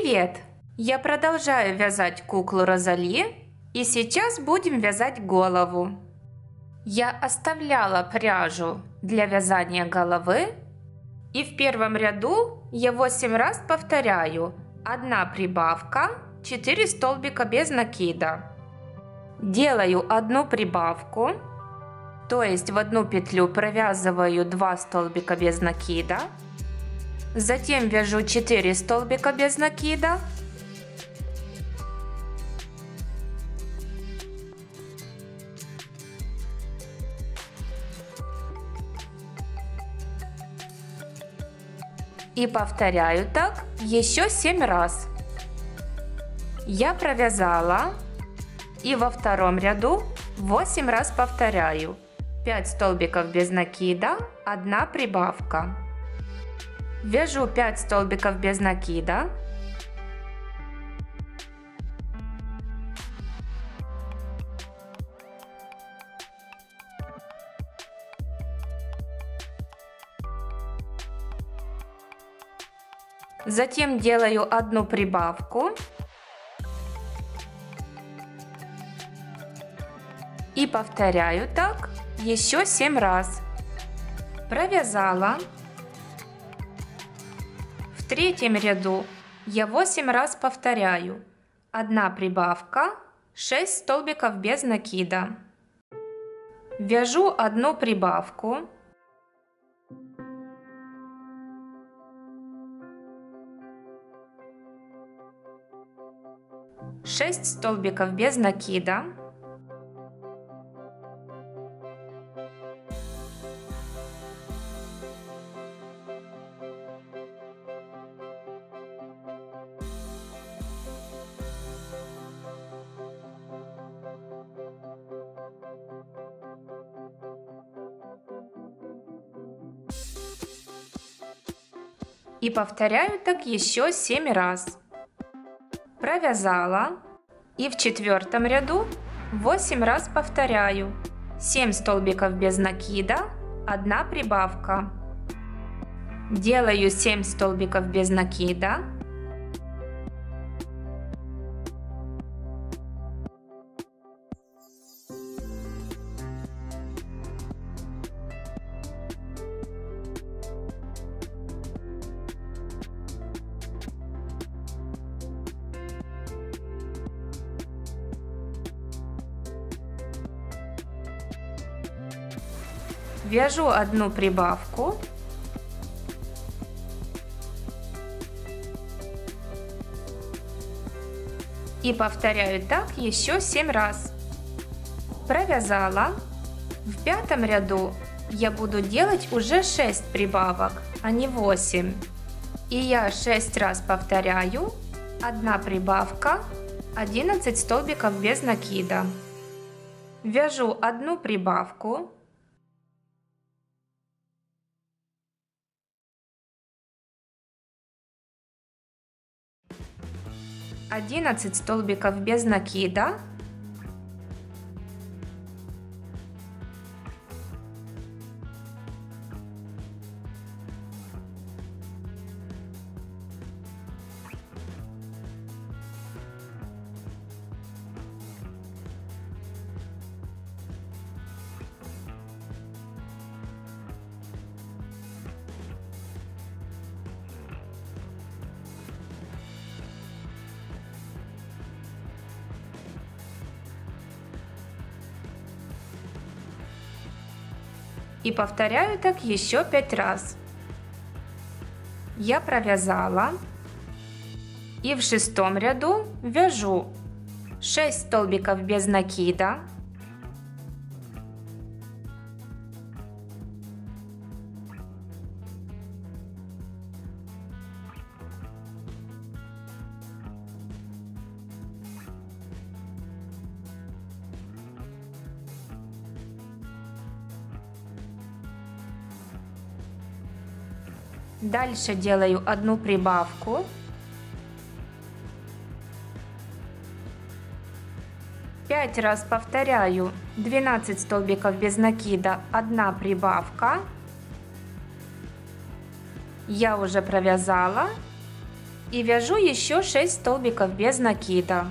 Привет! Я продолжаю вязать куклу Розали, и сейчас будем вязать голову. Я оставляла пряжу для вязания головы, и в первом ряду я 8 раз повторяю: 1 прибавка, 4 столбика без накида. Делаю 1 прибавку, то есть в одну петлю провязываю 2 столбика без накида. Затем вяжу 4 столбика без накида. И повторяю так еще 7 раз. Я провязала, и во втором ряду 8 раз повторяю: 5 столбиков без накида, 1 прибавка. Вяжу 5 столбиков без накида. Затем делаю 1 прибавку. И повторяю так еще 7 раз. Провязала. В третьем ряду я 8 раз повторяю: 1 прибавка, 6 столбиков без накида. Вяжу 1 прибавку. Шесть столбиков без накида. И повторяю так еще 7 раз. Провязала, и в четвертом ряду 8 раз повторяю: 7 столбиков без накида, 1 прибавка. Делаю 7 столбиков без накида. Вяжу 1 прибавку. И повторяю так еще 7 раз. Провязала. В пятом ряду я буду делать уже 6 прибавок, а не 8. И я 6 раз повторяю: 1 прибавка, 11 столбиков без накида. Вяжу 1 прибавку. 11 столбиков без накида. И повторяю так еще 5 раз. Я провязала, и в шестом ряду вяжу 6 столбиков без накида. Дальше делаю 1 прибавку. Пять раз повторяю: 12 столбиков без накида, 1 прибавка. Я уже провязала, И вяжу еще 6 столбиков без накида.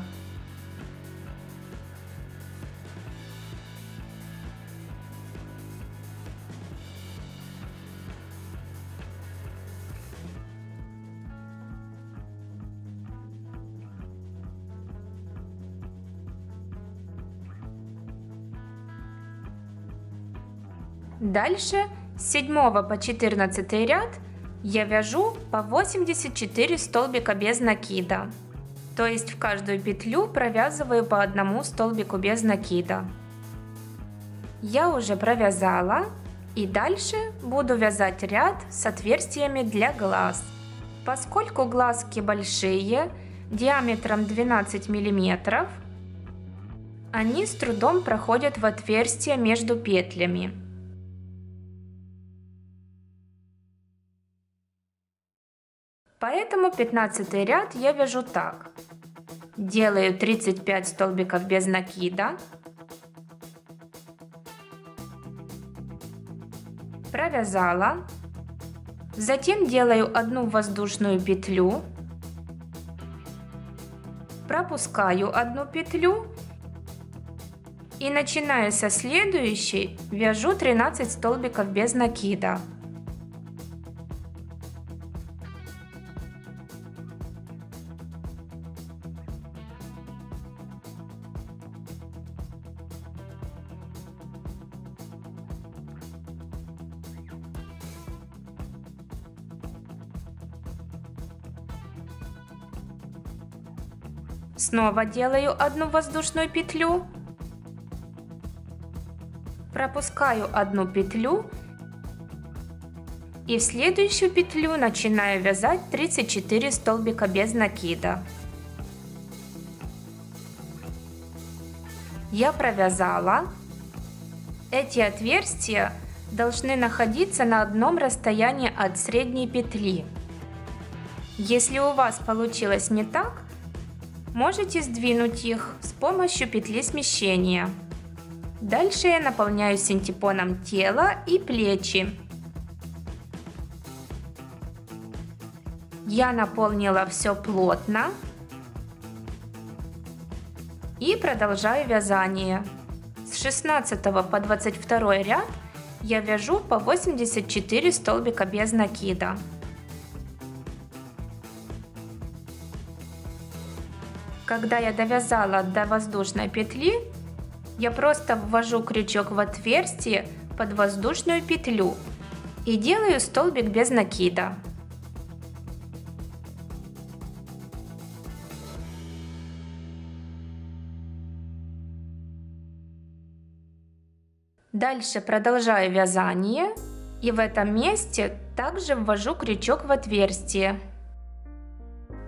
Дальше с 7 по 14 ряд я вяжу по 84 столбика без накида. То есть в каждую петлю провязываю по одному столбику без накида. Я уже провязала, и дальше буду вязать ряд с отверстиями для глаз. Поскольку глазки большие, диаметром 12 мм, они с трудом проходят в отверстие между петлями. Поэтому 15 ряд я вяжу так. Делаю 35 столбиков без накида. Провязала. Затем делаю одну воздушную петлю. Пропускаю одну петлю. И начиная со следующей, вяжу 13 столбиков без накида. Снова делаю одну воздушную петлю, пропускаю одну петлю и в следующую петлю начинаю вязать 34 столбика без накида. Я провязала. Эти отверстия должны находиться на одном расстоянии от средней петли. Если у вас получилось не так, можете сдвинуть их с помощью петли смещения. Дальше я наполняю синтепоном тело и плечи. Я наполнила все плотно и продолжаю вязание. С 16 по 22 ряд я вяжу по 84 столбика без накида. Когда я довязала до воздушной петли, я просто ввожу крючок в отверстие под воздушную петлю и делаю столбик без накида. Дальше продолжаю вязание и в этом месте также ввожу крючок в отверстие.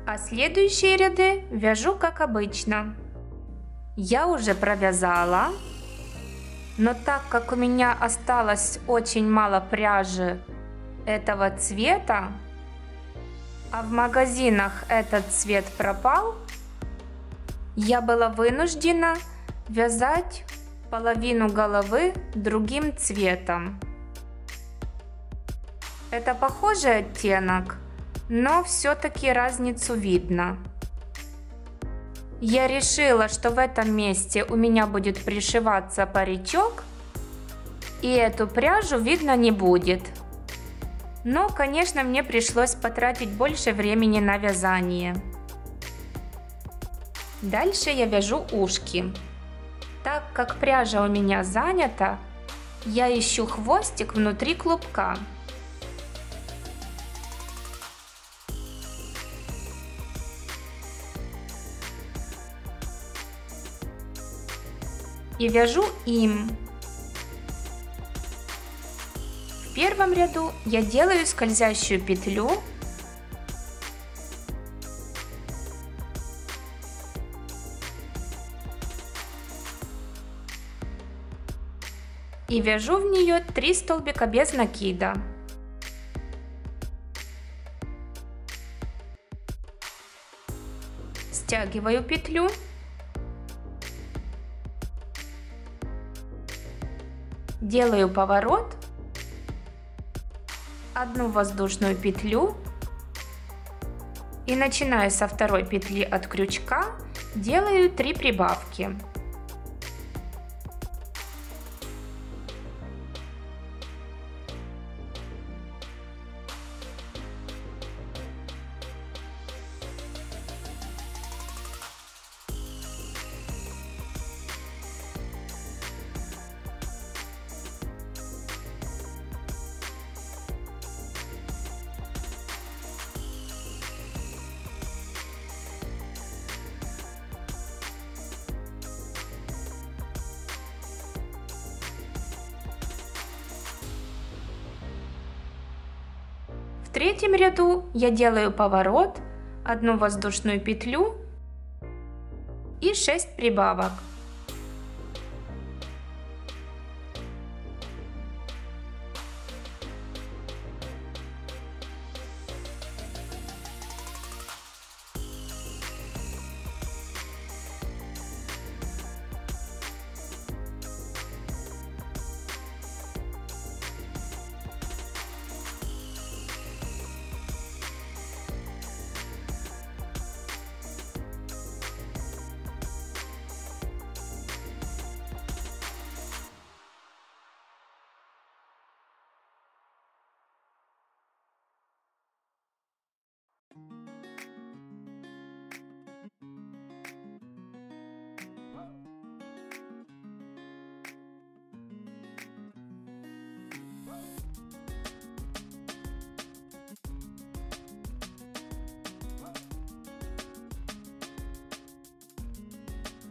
А следующие ряды вяжу как обычно. Я уже провязала, но так как у меня осталось очень мало пряжи этого цвета, а в магазинах этот цвет пропал, я была вынуждена вязать половину головы другим цветом. Это похожий оттенок, но все-таки разницу видно. Я решила, что в этом месте у меня будет пришиваться паричок, и эту пряжу видно не будет. Но, конечно, мне пришлось потратить больше времени на вязание. Дальше я вяжу ушки. Так как пряжа у меня занята, я ищу хвостик внутри клубка. И вяжу им. В первом ряду я делаю скользящую петлю, и вяжу в нее 3 столбика без накида. Стягиваю петлю. Делаю поворот, одну воздушную петлю И начиная со второй петли от крючка, делаю 3 прибавки. В третьем ряду я делаю поворот, 1 воздушную петлю и 6 прибавок.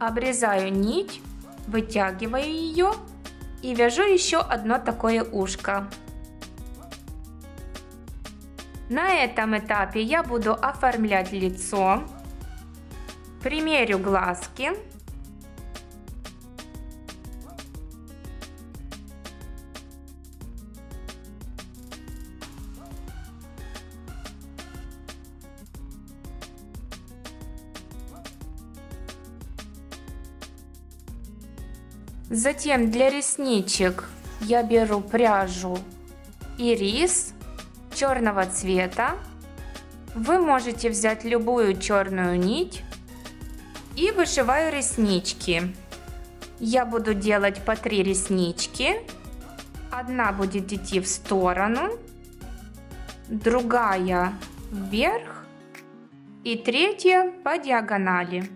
Обрезаю нить, вытягиваю ее и вяжу еще одно такое ушко. На этом этапе я буду оформлять лицо, примерю глазки. Затем для ресничек я беру пряжу ирис черного цвета. Вы можете взять любую черную нить и вышиваю реснички. Я буду делать по 3 реснички. Одна будет идти в сторону, другая вверх и третья по диагонали.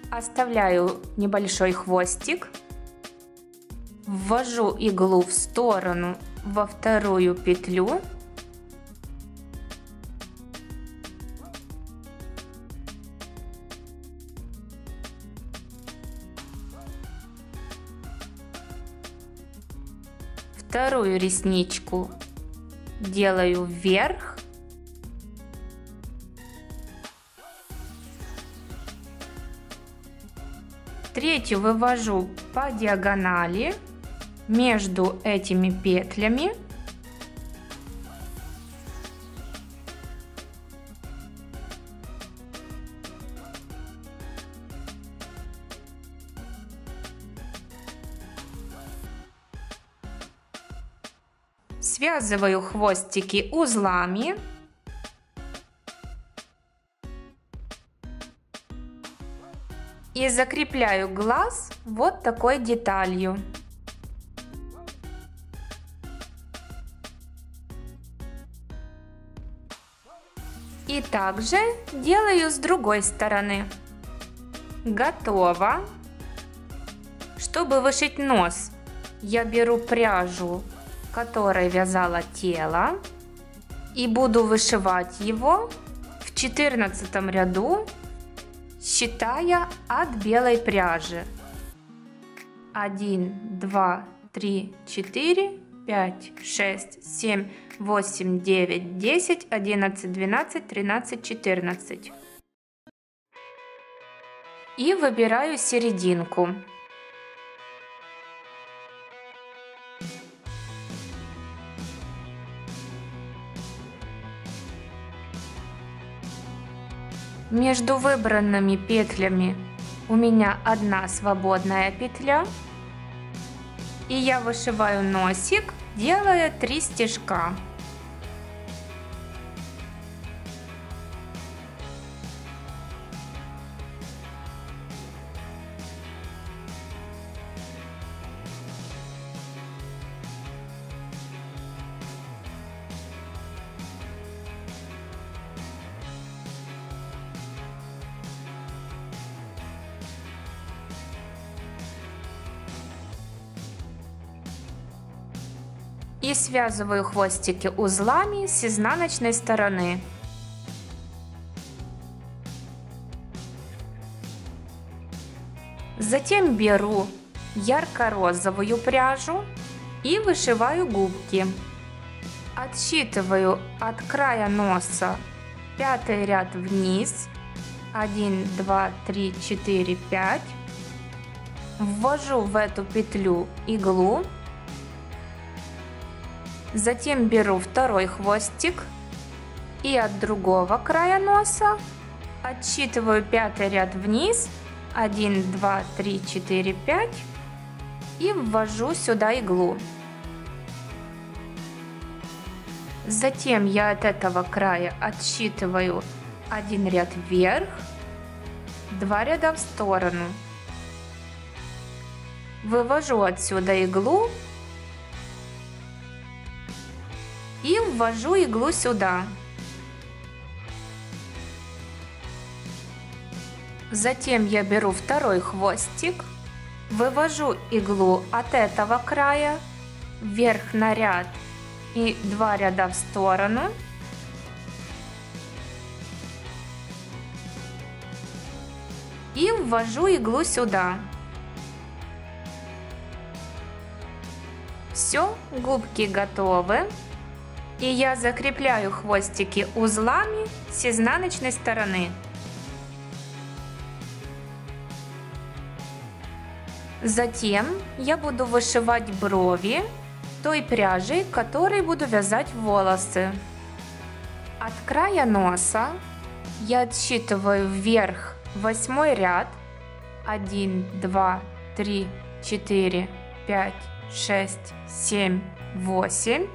Оставляю небольшой хвостик, ввожу иглу в сторону во вторую петлю, вторую ресничку делаю вверх, третью вывожу по диагонали между этими петлями. Связываю хвостики узлами. И закрепляю глаз вот такой деталью. И также делаю с другой стороны. Готово. Чтобы вышить нос, я беру пряжу, которой вязала тело, и буду вышивать его в 14 ряду, считая от белой пряжи. 1, 2, 3, 4, 5, 6, 7, 8, 9, 10, 11, 12, 13, 14. И выбираю серединку. Между выбранными петлями у меня одна свободная петля. И я вышиваю носик, делая 3 стежка. И связываю хвостики узлами с изнаночной стороны. Затем беру ярко-розовую пряжу и вышиваю губки. Отсчитываю от края носа 5-й ряд вниз. 1, 2, 3, 4, 5. Ввожу в эту петлю иглу. Затем беру второй хвостик и от другого края носа отсчитываю 5-й ряд вниз. 1, 2, 3, 4, 5 и ввожу сюда иглу. Затем я от этого края отсчитываю 1 ряд вверх, 2 ряда в сторону. Вывожу отсюда иглу и ввожу иглу сюда. Затем я беру второй хвостик, вывожу иглу от этого края вверх на ряд и 2 ряда в сторону. И ввожу иглу сюда. Все, губки готовы. И я закрепляю хвостики узлами с изнаночной стороны. Затем я буду вышивать брови той пряжей, которой буду вязать волосы. От края носа я отсчитываю вверх 8-й ряд. 1, 2, 3, 4, 5, 6, 7, 8.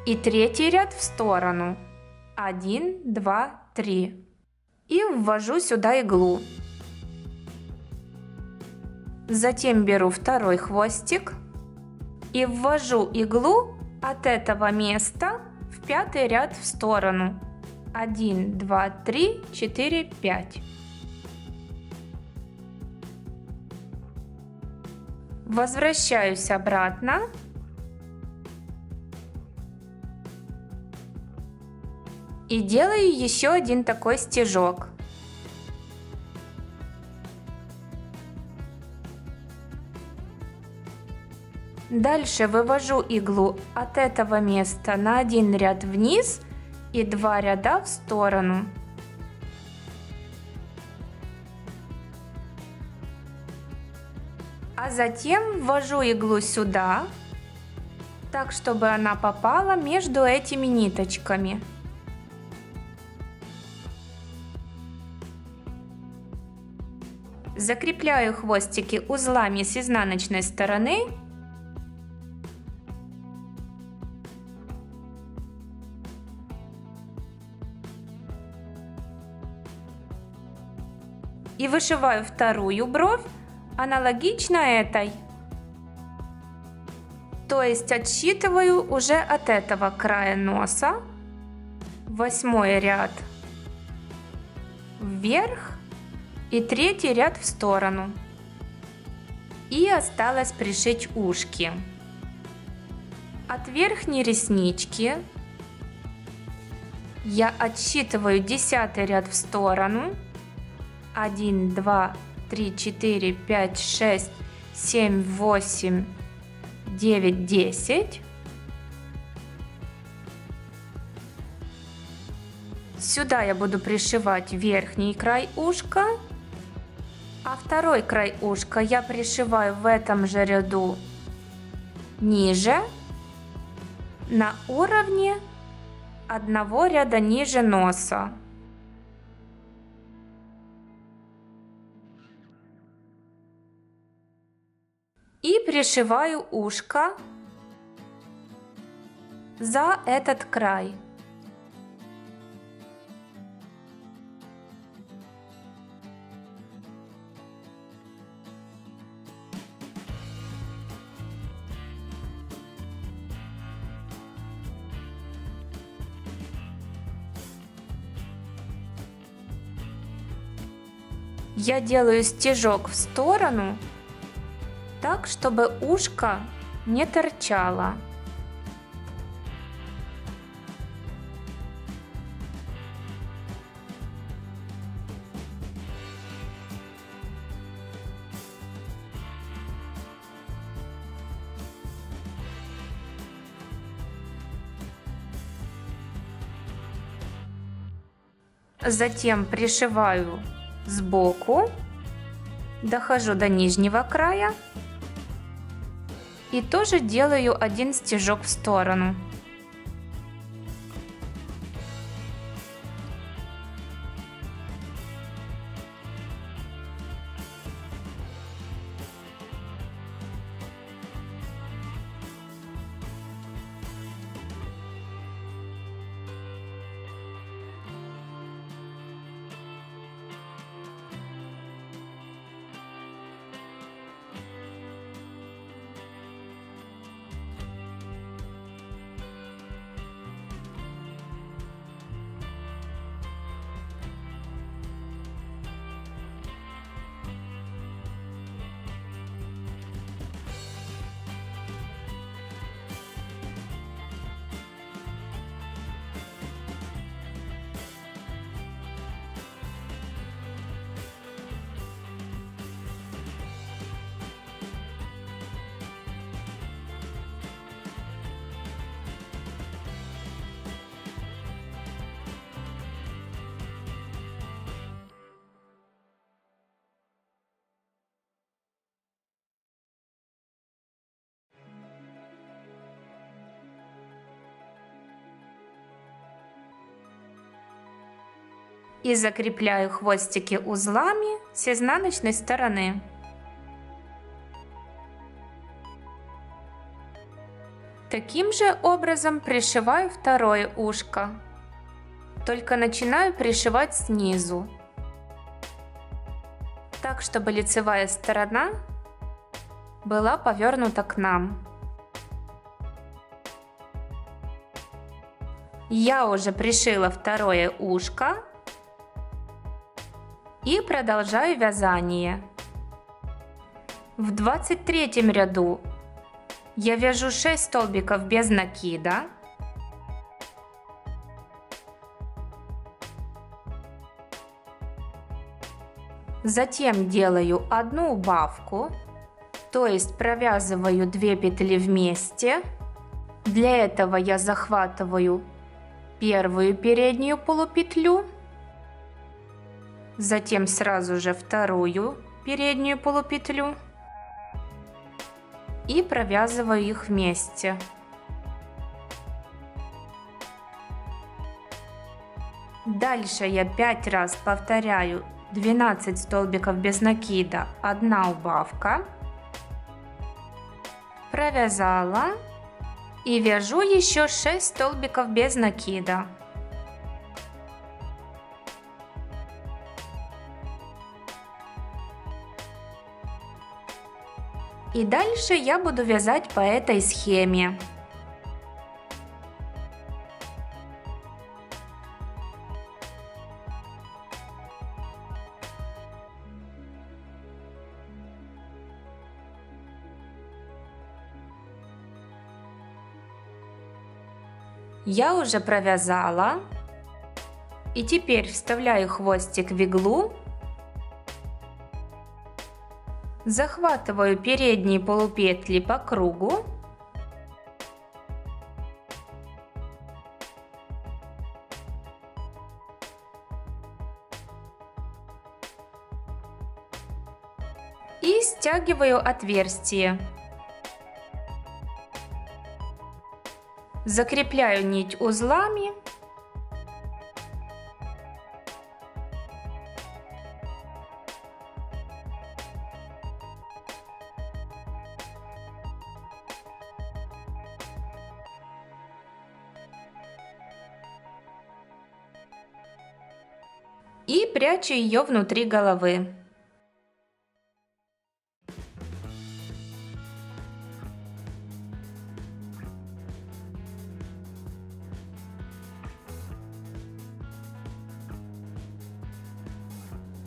И 3-й ряд в сторону. 1, 2, 3. И ввожу сюда иглу. Затем беру второй хвостик и ввожу иглу от этого места в 5-й ряд в сторону. 1, 2, 3, 4, 5. Возвращаюсь обратно. И делаю еще один такой стежок. Дальше вывожу иглу от этого места на 1 ряд вниз и 2 ряда в сторону. А затем ввожу иглу сюда, так чтобы она попала между этими ниточками. Закрепляю хвостики узлами с изнаночной стороны. И вышиваю вторую бровь аналогично этой. То есть отсчитываю уже от этого края носа 8-й ряд вверх и 3-й ряд в сторону. И осталось пришить ушки. От верхней реснички я отсчитываю 10-й ряд в сторону. 1, 2, 3, 4, 5, 6, 7, 8, 9, 10. Сюда я буду пришивать верхний край ушка, а второй край ушка я пришиваю в этом же ряду ниже, на уровне одного ряда ниже носа. И пришиваю ушко за этот край. Я делаю стежок в сторону, так, чтобы ушко не торчало. Затем пришиваю сбоку, дохожу до нижнего края и тоже делаю один стежок в сторону. И закрепляю хвостики узлами с изнаночной стороны. Таким же образом пришиваю второе ушко, только начинаю пришивать снизу, так чтобы лицевая сторона была повернута к нам. Я уже пришила второе ушко и продолжаю вязание. В 23 ряду я вяжу 6 столбиков без накида. Затем делаю одну убавку, то есть провязываю 2 петли вместе. Для этого я захватываю первую переднюю полупетлю, затем сразу же вторую переднюю полупетлю и провязываю их вместе. Дальше я 5 раз повторяю 12 столбиков без накида, 1 убавка, провязала и вяжу еще 6 столбиков без накида. И дальше я буду вязать по этой схеме. Я уже провязала. И теперь вставляю хвостик в иглу. Захватываю передние полупетли по кругу. И стягиваю отверстие. Закрепляю нить узлами. и прячу ее внутри головы.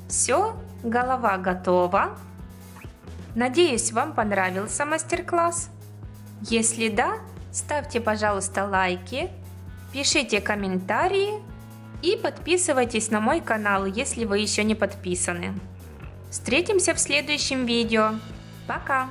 Все, голова готова. Надеюсь, вам понравился мастер-класс. Если да, ставьте, пожалуйста, лайки, пишите комментарии и подписывайтесь на мой канал, если вы еще не подписаны. Встретимся в следующем видео. Пока!